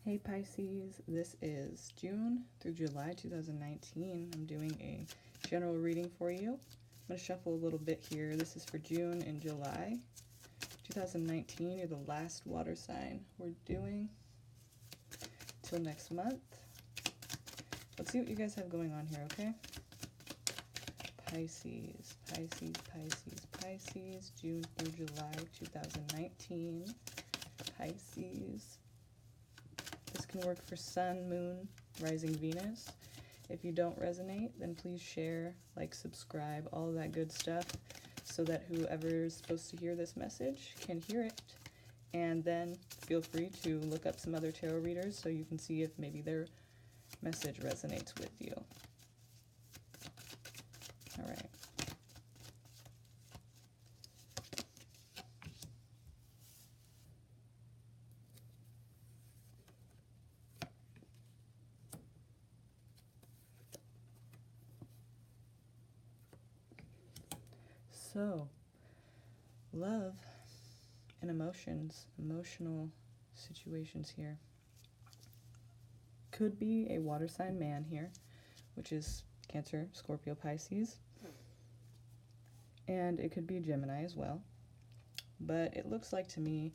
Hey Pisces, this is June through July 2019. I'm doing a general reading for you. I'm going to shuffle a little bit here. This is for June and July 2019. You're the last water sign we're doing till next month. Let's see what you guys have going on here, okay? Pisces, Pisces, Pisces, Pisces, June through July 2019. Pisces. This can work for Sun, Moon, Rising Venus. If you don't resonate, then please share, like, subscribe, all of that good stuff, so that whoever is supposed to hear this message can hear it. And then feel free to look up some other tarot readers so you can see if maybe their message resonates with you. All right. So, love and emotions, emotional situations here. Could be a water sign man here, which is Cancer, Scorpio, Pisces. And it could be Gemini as well. But it looks like to me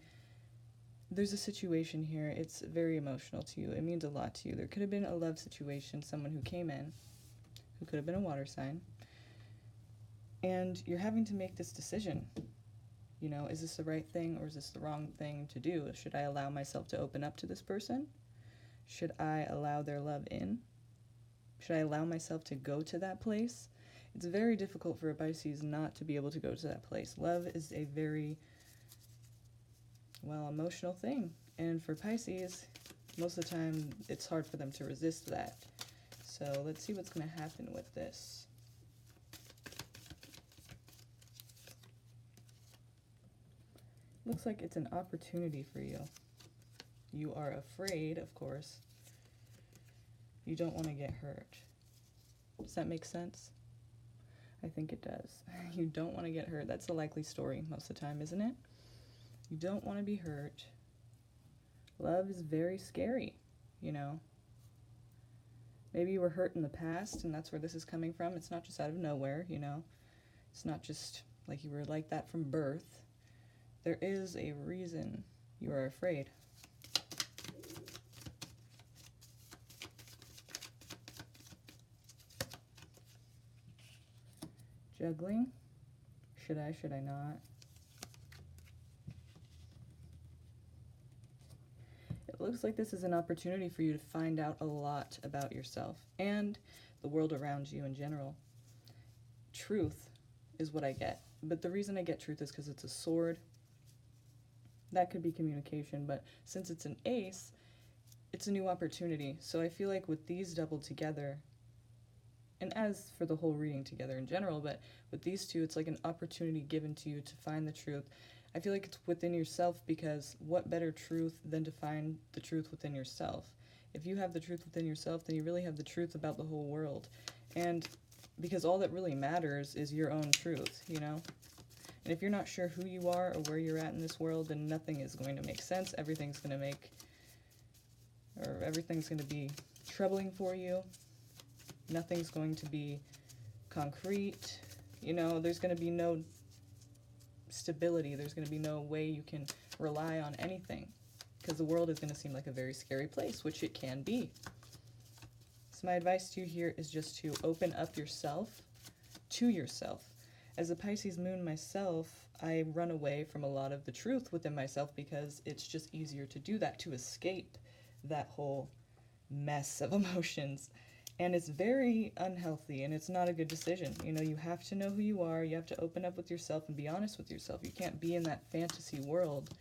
there's a situation here. It's very emotional to you. It means a lot to you. There could have been a love situation, someone who came in, who could have been a water sign. And you're having to make this decision. You know, is this the right thing or is this the wrong thing to do? Should I allow myself to open up to this person? Should I allow their love in? Should I allow myself to go to that place? It's very difficult for a Pisces not to be able to go to that place. Love is a very, well, emotional thing. And for Pisces, most of the time, it's hard for them to resist that. So let's see what's going to happen with this. Looks like it's an opportunity for you. You are afraid, of course. You don't want to get hurt. Does that make sense? I think it does. You don't want to get hurt. That's the likely story most of the time, isn't it? You don't want to be hurt. Love is very scary, you know. Maybe you were hurt in the past, and that's where this is coming from. It's not just out of nowhere, you know. It's not just like you were like that from birth. There is a reason you are afraid. Juggling. Should I not? It looks like this is an opportunity for you to find out a lot about yourself and the world around you in general. Truth is what I get. But the reason I get truth is because it's a sword. That could be communication, but since it's an ace, it's a new opportunity. So I feel like with these doubled together, and as for the whole reading together in general, but with these two, it's like an opportunity given to you to find the truth. I feel like it's within yourself, because what better truth than to find the truth within yourself? If you have the truth within yourself, then you really have the truth about the whole world. And because all that really matters is your own truth, you know? And if you're not sure who you are or where you're at in this world, then nothing is going to make sense. Everything's going to be troubling for you. Nothing's going to be concrete. You know, there's going to be no stability. There's going to be no way you can rely on anything, because the world is going to seem like a very scary place, which it can be. So my advice to you here is just to open up yourself to yourself. As a Pisces moon myself, I run away from a lot of the truth within myself because it's just easier to do that, to escape that whole mess of emotions. And it's very unhealthy, and it's not a good decision. You know, you have to know who you are. You have to open up with yourself and be honest with yourself. You can't be in that fantasy world,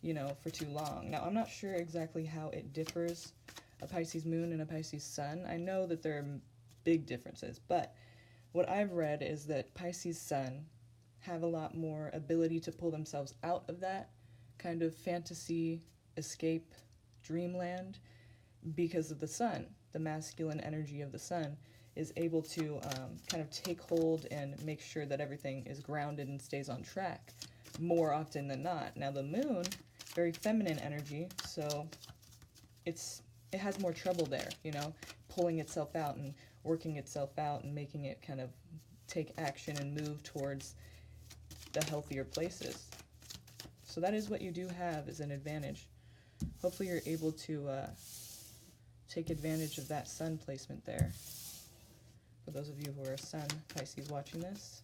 you know, for too long. Now, I'm not sure exactly how it differs, a Pisces moon and a Pisces sun. I know that there are big differences, but what I've read is that Pisces sun have a lot more ability to pull themselves out of that kind of fantasy, escape, dreamland, because of the sun. The masculine energy of the sun is able to kind of take hold and make sure that everything is grounded and stays on track more often than not. Now the moon, very feminine energy, so it has more trouble there, you know, pulling itself out and working itself out and making it kind of take action and move towards the healthier places. So that is what you do have as an advantage. Hopefully you're able to take advantage of that sun placement there. For those of you who are sun Pisces watching this,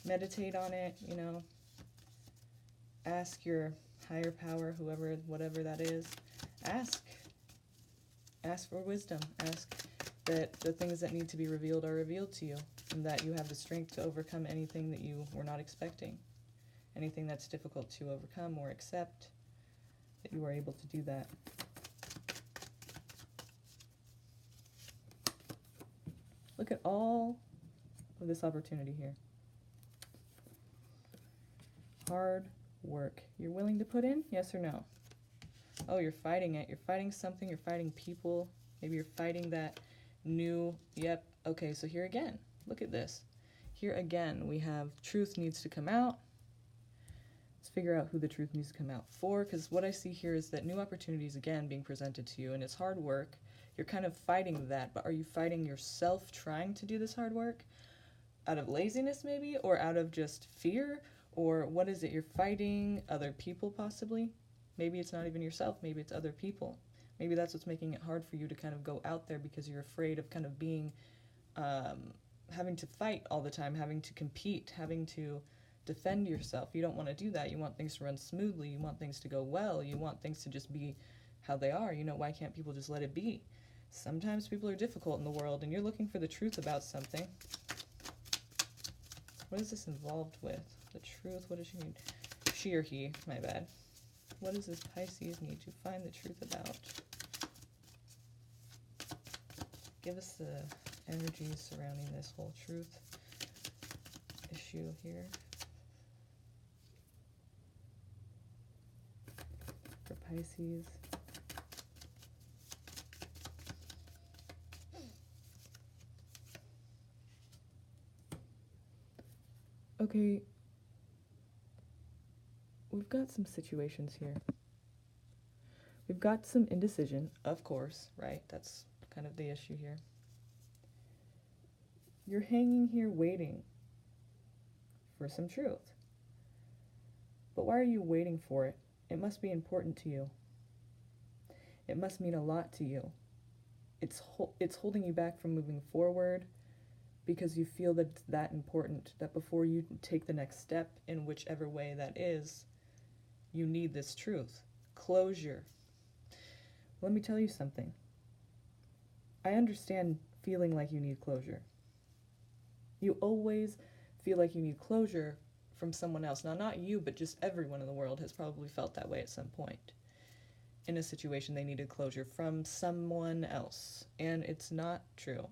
meditate on it, you know, ask your higher power, whoever, whatever that is, ask for wisdom, ask that the things that need to be revealed are revealed to you, and that you have the strength to overcome anything that you were not expecting, anything that's difficult to overcome or accept, that you are able to do that. Look at all of this opportunity here. Hard work. You're willing to put in? Yes or no? Oh, you're fighting it. You're fighting something. You're fighting people. Maybe you're fighting that new, yep. Okay, so here again, look at this. Here again, we have truth needs to come out. Let's figure out who the truth needs to come out for, because what I see here is that new opportunities, again, being presented to you, and it's hard work. You're kind of fighting that, but are you fighting yourself trying to do this hard work? Out of laziness, maybe? Or out of just fear? Or what is it you're fighting? Other people, possibly? Maybe it's not even yourself. Maybe it's other people. Maybe that's what's making it hard for you to kind of go out there, because you're afraid of kind of being, having to fight all the time, having to compete, having to defend yourself. You don't want to do that. You want things to run smoothly. You want things to go well. You want things to just be how they are. You know, why can't people just let it be? Sometimes people are difficult in the world, and you're looking for the truth about something. What is this involved with? The truth, what does she need? She or he, my bad. What does this Pisces need to find the truth about? Give us the energy surrounding this whole truth issue here. For Pisces. Okay, we've got some situations here. We've got some indecision, of course, right? That's kind of the issue here. You're hanging here waiting for some truth. But why are you waiting for it? It must be important to you. It must mean a lot to you. It's holding you back from moving forward, because you feel that it's that important, that before you take the next step in whichever way that is, you need this truth. Closure. Let me tell you something. I understand feeling like you need closure. You always feel like you need closure from someone else. Now, not you, but just everyone in the world has probably felt that way at some point. In a situation they needed closure from someone else. And it's not true.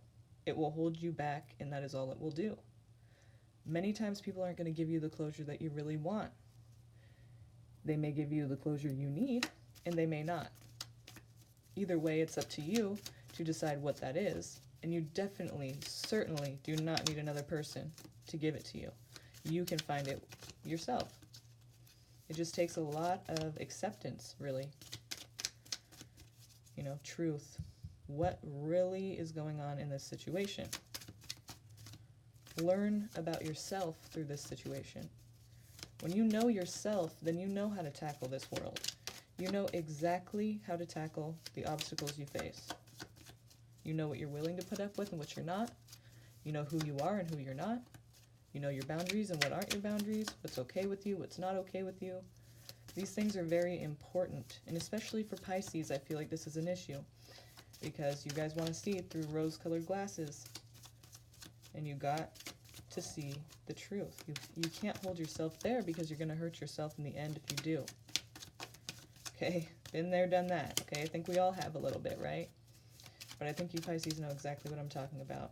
It will hold you back, and that is all it will do. Many times people aren't going to give you the closure that you really want. They may give you the closure you need, and they may not. Either way, it's up to you to decide what that is, and you definitely, certainly do not need another person to give it to you. You can find it yourself. It just takes a lot of acceptance, really. You know, truth. What really is going on in this situation? Learn about yourself through this situation. When you know yourself, then you know how to tackle this world. You know exactly how to tackle the obstacles you face. You know what you're willing to put up with and what you're not. You know who you are and who you're not. You know your boundaries and what aren't your boundaries, what's okay with you, what's not okay with you. These things are very important, and especially for Pisces, I feel like this is an issue. Because you guys want to see through rose-colored glasses. And you got to see the truth. You can't hold yourself there, because you're going to hurt yourself in the end if you do. Okay? Been there, done that. Okay? I think we all have a little bit, right? But I think you Pisces know exactly what I'm talking about.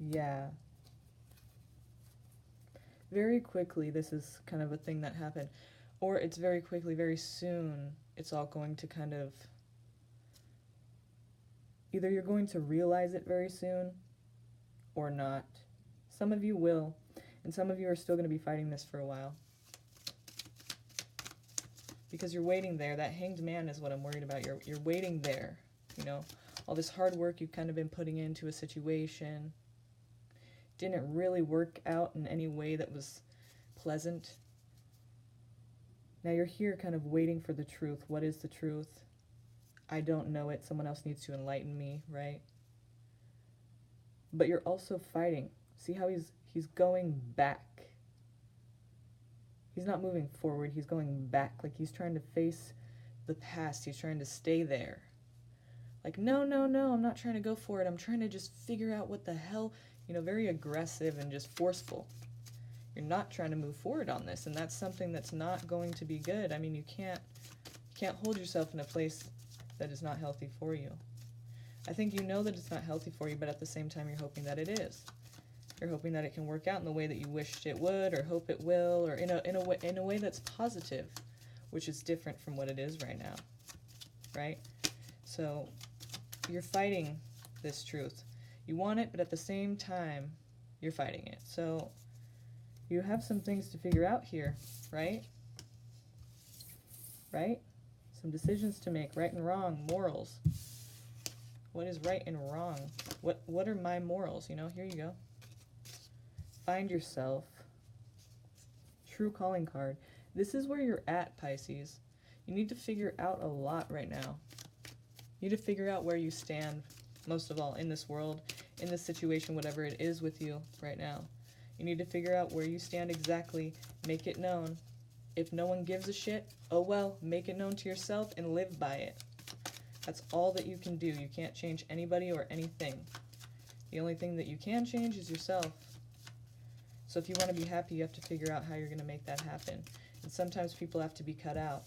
Yeah. Very quickly, this is kind of a thing that happened. Or it's very quickly, very soon, it's all going to kind of, either you're going to realize it very soon or not. Some of you will. And some of you are still going to be fighting this for a while. Because you're waiting there. That Hanged Man is what I'm worried about. You're waiting there, you know. All this hard work you've kind of been putting into a situation didn't really work out in any way that was pleasant. Now you're here kind of waiting for the truth. What is the truth? I don't know it. Someone else needs to enlighten me, right? But you're also fighting. See how he's going back. He's not moving forward. He's going back. Like he's trying to face the past. He's trying to stay there. Like, no, I'm not trying to go for it. I'm trying to just figure out what the hell, you know, very aggressive and just forceful. You're not trying to move forward on this, and that's something that's not going to be good. I mean, you can't hold yourself in a place that is not healthy for you. I think you know that it's not healthy for you, but at the same time, you're hoping that it is. You're hoping that it can work out in the way that you wished it would, or hope it will, or in a way that's positive, which is different from what it is right now, right? So you're fighting this truth. You want it, but at the same time, you're fighting it. So you have some things to figure out here, right? Right? Some decisions to make, right and wrong, morals. What is right and wrong? What are my morals? You know, here you go. Find yourself. True calling card. This is where you're at, Pisces. You need to figure out a lot right now. You need to figure out where you stand, most of all, in this world, in this situation, whatever it is with you right now. You need to figure out where you stand exactly, make it known. If no one gives a shit, oh well, make it known to yourself and live by it. That's all that you can do. You can't change anybody or anything. The only thing that you can change is yourself. So if you want to be happy, you have to figure out how you're going to make that happen. And sometimes people have to be cut out.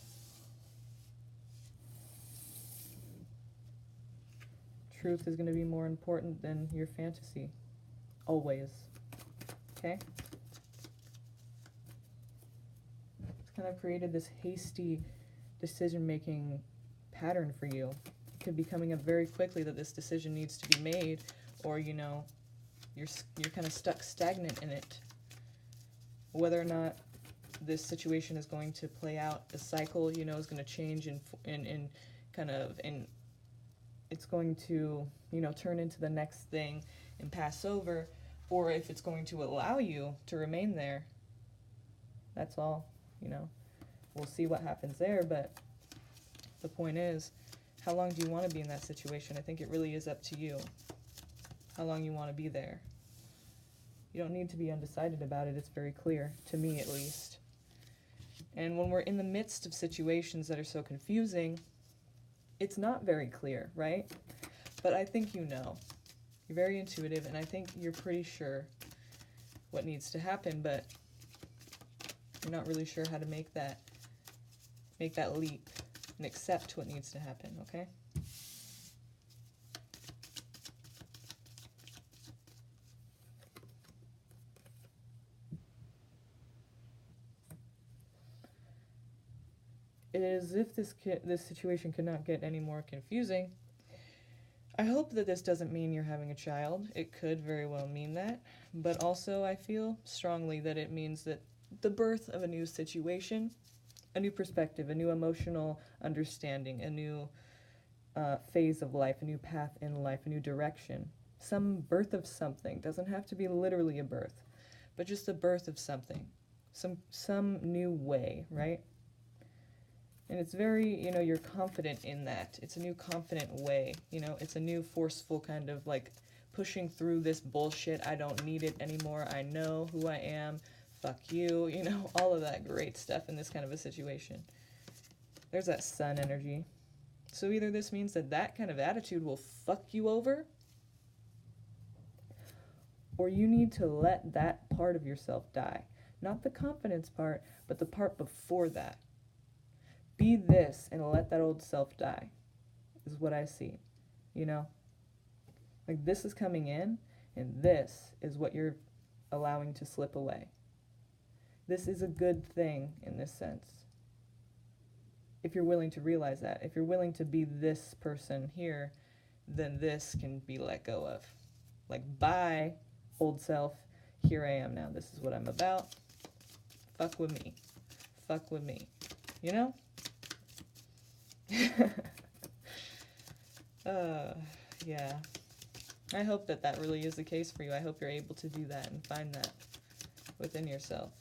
Truth is going to be more important than your fantasy. Always. Okay? It's kind of created this hasty decision-making pattern for you. It could be coming up very quickly that this decision needs to be made, or, you know, you're kind of stuck stagnant in it. Whether or not this situation is going to play out, the cycle, you know, is going to change and it's going to, you know, turn into the next thing and pass over, or if it's going to allow you to remain there. That's all, you know. We'll see what happens there, but the point is, how long do you want to be in that situation? I think it really is up to you how long you want to be there. You don't need to be undecided about it. It's very clear, to me at least. And when we're in the midst of situations that are so confusing, it's not very clear, right? But I think you know. You're very intuitive, and I think you're pretty sure what needs to happen, but you're not really sure how to make that leap and accept what needs to happen, okay? It is as if this situation could not get any more confusing. I hope that this doesn't mean you're having a child. It could very well mean that. But also I feel strongly that it means that the birth of a new situation, a new perspective, a new emotional understanding, a new phase of life, a new path in life, a new direction. Some birth of something. Doesn't have to be literally a birth, but just the birth of something. Some new way, right? And it's very, you know, you're confident in that. It's a new confident way, you know, it's a new forceful kind of like pushing through this bullshit. I don't need it anymore. I know who I am. Fuck you, you know, all of that great stuff in this kind of a situation. There's that sun energy. So either this means that kind of attitude will fuck you over, or you need to let that part of yourself die. Not the confidence part, but the part before that. Be this and let that old self die, is what I see, you know? Like this is coming in, and this is what you're allowing to slip away. This is a good thing in this sense. If you're willing to realize that, if you're willing to be this person here, then this can be let go of. Like, bye, old self. here I am now. This is what I'm about. Fuck with me. Fuck with me. You know? Yeah. I hope that that really is the case for you. I hope you're able to do that and find that within yourself.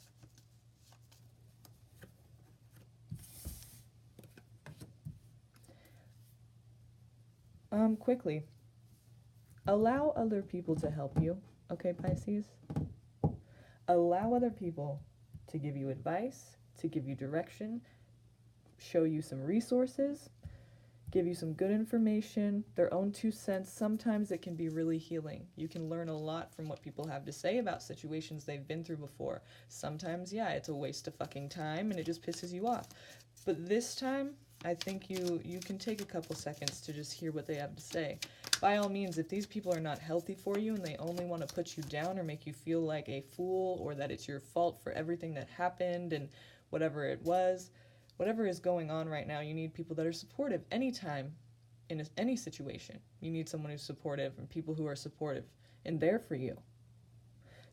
Quickly. Allow other people to help you, okay, Pisces? Allow other people to give you advice, to give you direction, show you some resources, give you some good information, their own 2 cents. Sometimes it can be really healing. You can learn a lot from what people have to say about situations they've been through before. Sometimes, yeah, it's a waste of fucking time and it just pisses you off. But this time, I think you can take a couple seconds to just hear what they have to say. By all means, if these people are not healthy for you and they only want to put you down or make you feel like a fool or that it's your fault for everything that happened and whatever it was, whatever is going on right now, you need people that are supportive anytime in any situation. You need someone who's supportive and people who are supportive and there for you.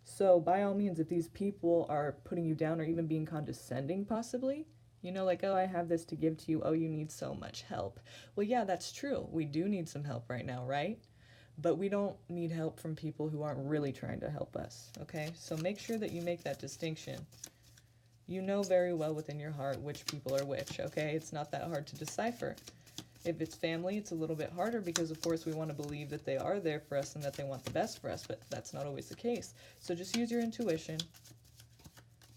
So by all means, if these people are putting you down or even being condescending possibly, you know, like, oh, I have this to give to you. Oh, you need so much help. Well, yeah, that's true. We do need some help right now, right? But we don't need help from people who aren't really trying to help us, okay? So make sure that you make that distinction. You know very well within your heart which people are which, okay? It's not that hard to decipher. If it's family, it's a little bit harder because, of course, we want to believe that they are there for us and that they want the best for us, but that's not always the case. So just use your intuition.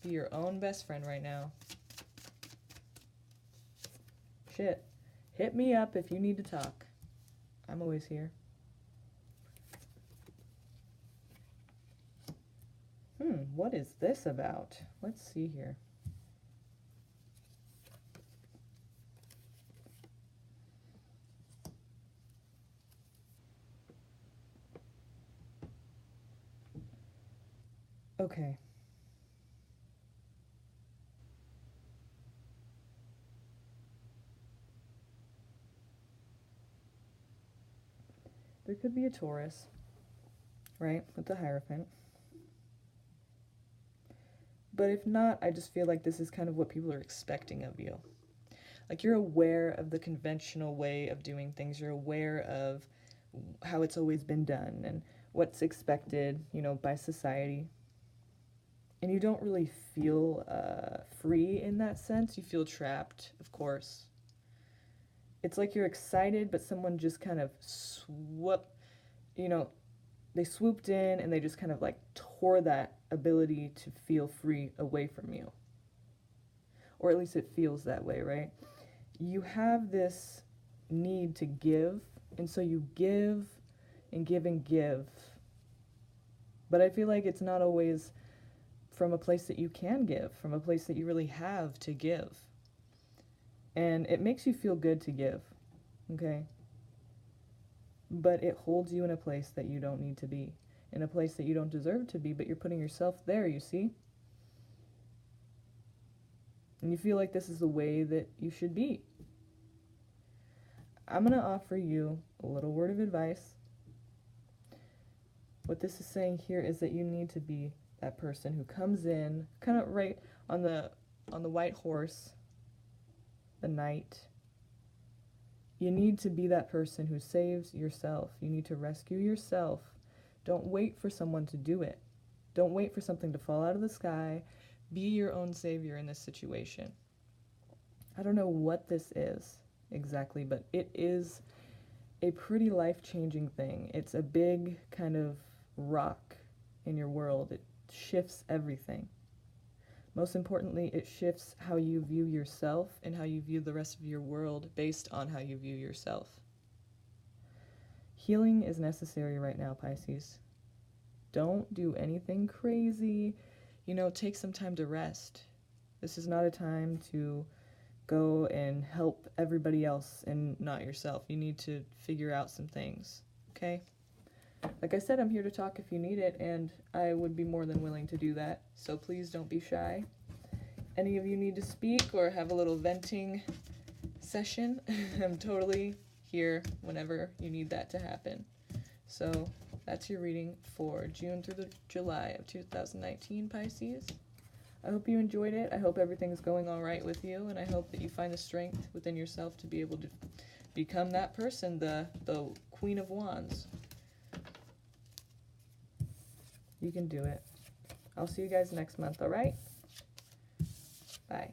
Be your own best friend right now. Shit. Hit me up if you need to talk. I'm always here. What is this about? Let's see here. Okay. There could be a Taurus, right, with the Hierophant. But if not, I just feel like this is kind of what people are expecting of you. Like, you're aware of the conventional way of doing things. You're aware of how it's always been done and what's expected, you know, by society. And you don't really feel free in that sense. You feel trapped, of course. It's like you're excited, but someone just kind of they swooped in and they just kind of like tore that ability to feel free away from you. Or at least it feels that way, right? You have this need to give, and so you give and give and give. But I feel like it's not always from a place that you can give, from a place that you really have to give. And it makes you feel good to give, okay? But it holds you in a place that you don't need to be, in a place that you don't deserve to be, but you're putting yourself there, you see? And you feel like this is the way that you should be. I'm going to offer you a little word of advice. What this is saying here is that you need to be that person who comes in, kind of right on the white horse, the knight. You need to be that person who saves yourself. You need to rescue yourself. Don't wait for someone to do it. Don't wait for something to fall out of the sky. Be your own savior in this situation. I don't know what this is exactly, but it is a pretty life-changing thing. It's a big kind of rock in your world. It shifts everything. Most importantly, it shifts how you view yourself and how you view the rest of your world based on how you view yourself. Healing is necessary right now, Pisces. Don't do anything crazy. Take some time to rest. This is not a time to go and help everybody else and not yourself. You need to figure out some things, okay? Like I said, I'm here to talk if you need it, and I would be more than willing to do that, so please don't be shy. Any of you need to speak or have a little venting session, I'm totally here whenever you need that to happen. So That's your reading for June through July of 2019, Pisces. I hope you enjoyed it. I hope everything's going all right with you, and I hope that you find the strength within yourself to be able to become that person, the Queen of Wands. You can do it. I'll see you guys next month, all right? Bye.